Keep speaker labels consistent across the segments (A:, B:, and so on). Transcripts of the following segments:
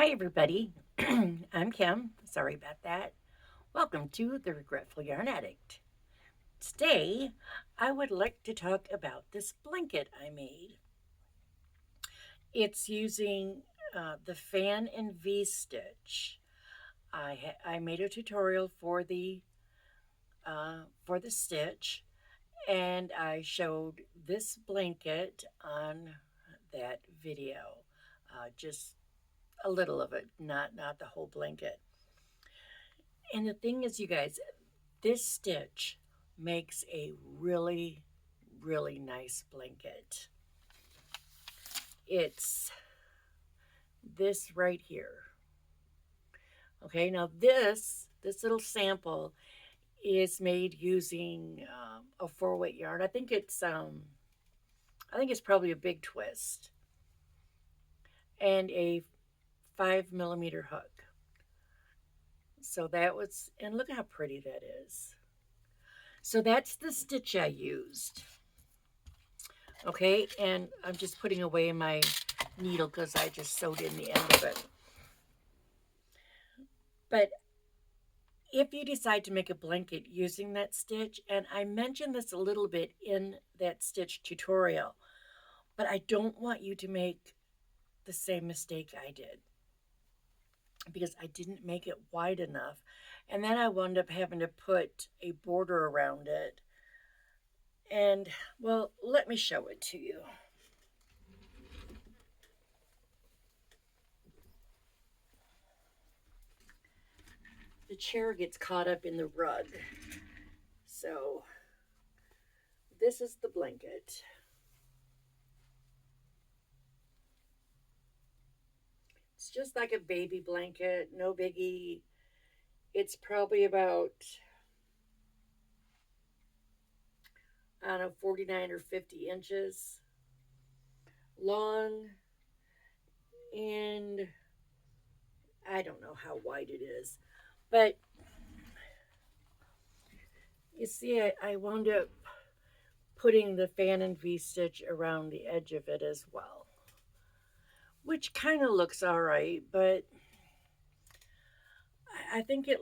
A: Hi, everybody. I'm Kim. Sorry about that. Welcome to the Regretful Yarn Addict. Today, I would like to talk about this blanket I made. It's using the fan and V stitch. I made a tutorial for the stitch, and I showed this blanket on that video. Just a little of it, not the whole blanket. And the thing is, you guys, this stitch makes a really, really nice blanket. It's this right here. Okay, now this little sample is made using a 4-weight yarn. I think it's probably a big twist and a 5 millimeter hook. So that was, and look how pretty that is. So that's the stitch I used. Okay, and I'm just putting away my needle because I just sewed in the end of it. But if you decide to make a blanket using that stitch, and I mentioned this a little bit in that stitch tutorial, but I don't want you to make the same mistake I did because I didn't make it wide enough. And then I wound up having to put a border around it. And, well, let me show it to you. The chair gets caught up in the rug. So this is the blanket. It's just like a baby blanket, no biggie. It's probably about, I don't know, 49 or 50 inches long. And I don't know how wide it is. But you see, I wound up putting the fan and V stitch around the edge of it as well, which kind of looks all right, but I think it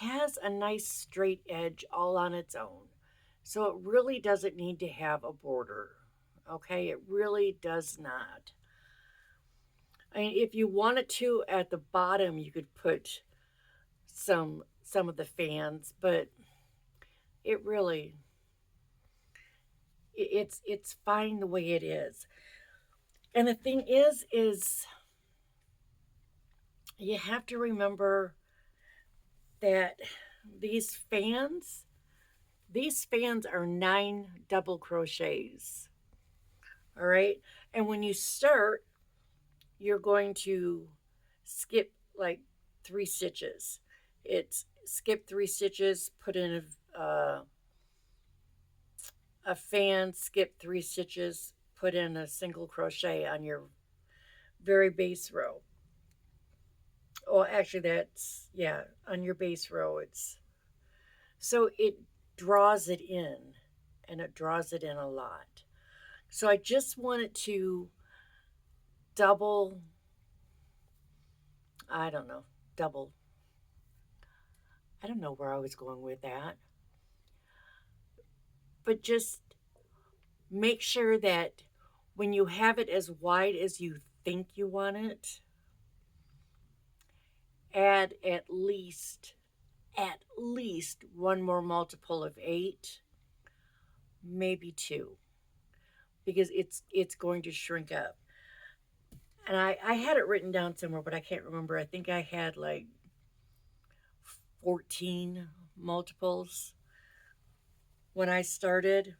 A: has a nice straight edge all on its own. So it really doesn't need to have a border. Okay, it really does not. I mean, if you wanted to, at the bottom, you could put some of the fans, but it really it's fine the way it is. And the thing is you have to remember that these fans these fans are 9 double crochets. All right, and when you start, you're going to skip like 3 stitches. It's skip 3 stitches, put in a fan, skip 3 stitches, put in a single crochet on your very base row. Oh, actually, that's, yeah, on your base row. So it draws it in, and it draws it in a lot. So I just wanted to double, I don't know, double. I don't know where I was going with that. But just make sure that when you have it as wide as you think you want it, add at least one more multiple of 8, maybe 2, because it's going to shrink up. And I had it written down somewhere, but I can't remember. I think I had like 14 multiples when I started.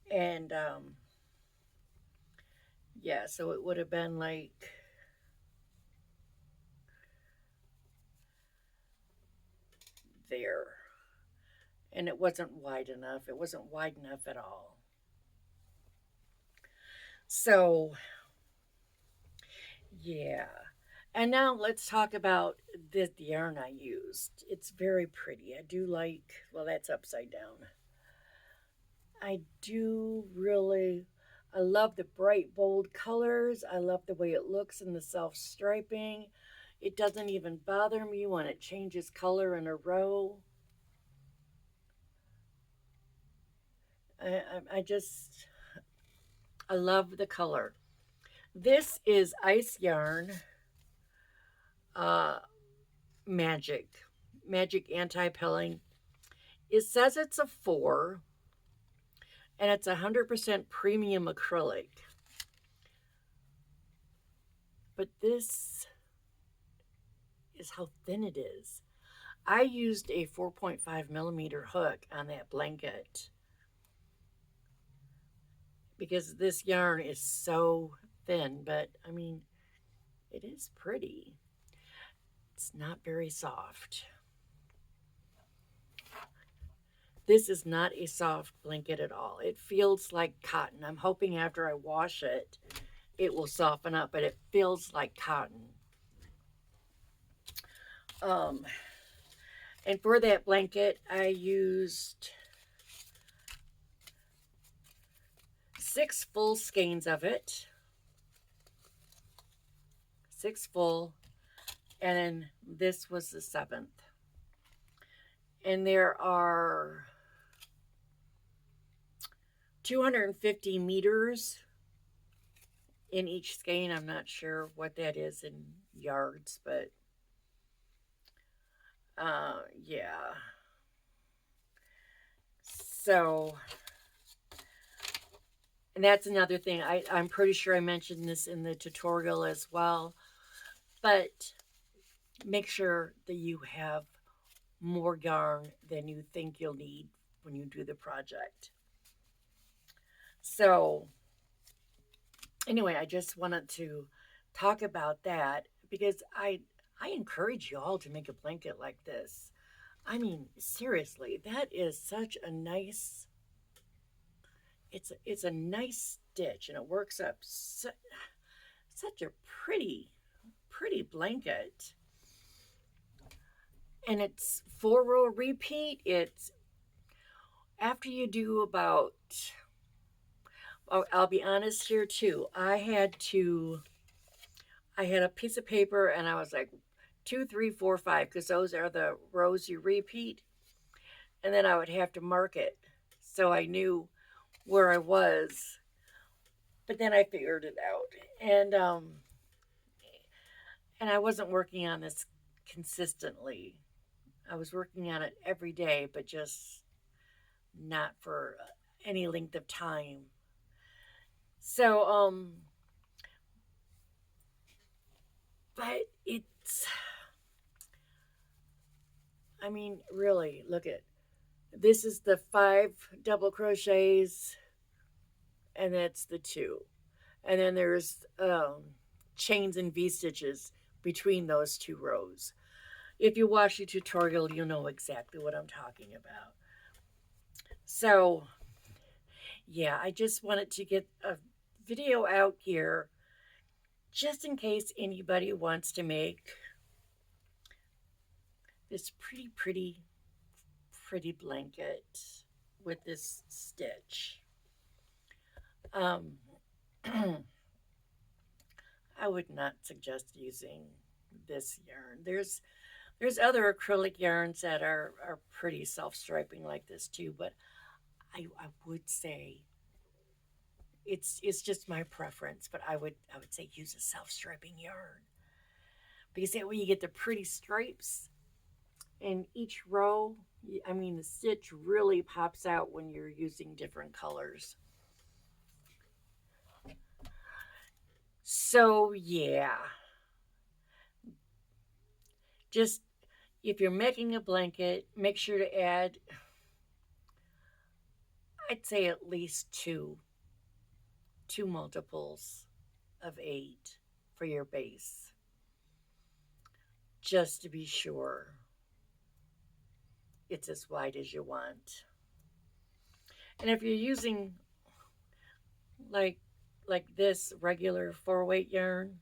A: And yeah, so it would have been like there. And it wasn't wide enough. It wasn't wide enough at all. So, yeah. And now let's talk about the yarn I used. It's very pretty. I do like, well, that's upside down. I do really, I love the bright, bold colors. I love the way it looks in the self striping. It doesn't even bother me when it changes color in a row. I just, I love the color. This is Ice Yarn uh, Magic. Magic Anti-Pilling. It says it's a 4, and it's 100% premium acrylic. But this is how thin it is. I used a 4.5 millimeter hook on that blanket because this yarn is so thin, but I mean, it is pretty. It's not very soft. This is not a soft blanket at all. It feels like cotton. I'm hoping after I wash it, it will soften up, but it feels like cotton. Um, and for that blanket, I used 6 full skeins of it. 6 full, and then this was the 7th. And there are 250 meters in each skein. I'm not sure what that is in yards, but yeah. So, and that's another thing. I'm pretty sure I mentioned this in the tutorial as well, but make sure that you have more yarn than you think you'll need when you do the project. So, anyway, I just wanted to talk about that because I encourage you all to make a blanket like this. I mean, seriously, that is such a nice. It's a nice stitch, and it works up such a pretty blanket. And it's 4-row repeat. It's after you do about. I'll be honest here too. I had a piece of paper and I was like 2, 3, 4, 5 because those are the rows you repeat, and then I would have to mark it so I knew where I was. But then I figured it out, and I wasn't working on this consistently. I was working on it every day, but just not for any length of time. So but it's, I mean, really, look at this is the 5 double crochets, and that's the 2. And then there's chains and V-stitches between those 2 rows. If you watch the tutorial, you'll know exactly what I'm talking about. So, yeah, I just wanted to get a video out here just in case anybody wants to make this pretty blanket with this stitch. I would not suggest using this yarn. There's other acrylic yarns that are pretty self-striping like this too, but I would say it's just my preference, but I would say use a self-striping yarn because that way you get the pretty stripes in each row. I mean, the stitch really pops out when you're using different colors. So yeah, just if you're making a blanket, make sure to add, I'd say at least two multiples of 8 for your base, just to be sure it's as wide as you want. And if you're using like this regular 4-weight yarn,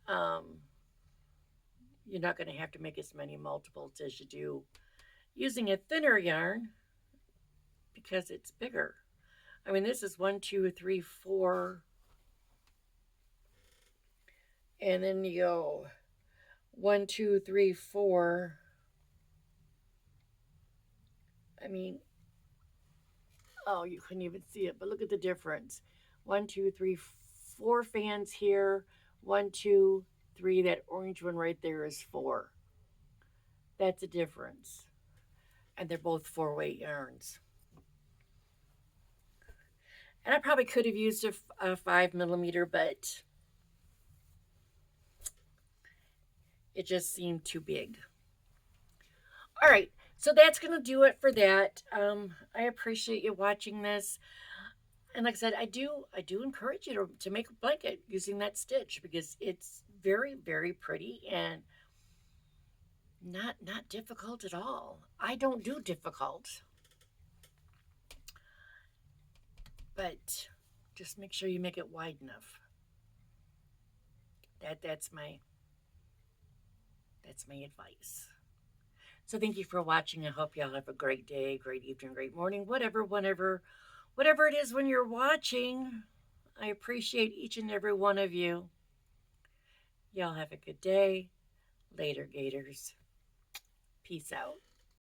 A: you're not going to have to make as many multiples as you do using a thinner yarn because it's bigger. I mean, this is 1, 2, 3, 4, and then you go 1, 2, 3, 4. I mean, oh, you couldn't even see it, but look at the difference. 1, 2, 3, 4 fans here. 1, 2, 3. That orange one right there is 4. That's a difference. And they're both 4-weight yarns. And I probably could have used a 5 millimeter, but it just seemed too big. All right, so that's going to do it for that. I appreciate you watching this. And like I said, I do encourage you to make a blanket using that stitch because it's very, very pretty and not difficult at all. I don't do difficult. But just make sure you make it wide enough. That's my advice. So thank you for watching. I hope y'all have a great day, great evening, great morning, whatever it is when you're watching. I appreciate each and every one of you. Y'all have a good day. Later, Gators. Peace out.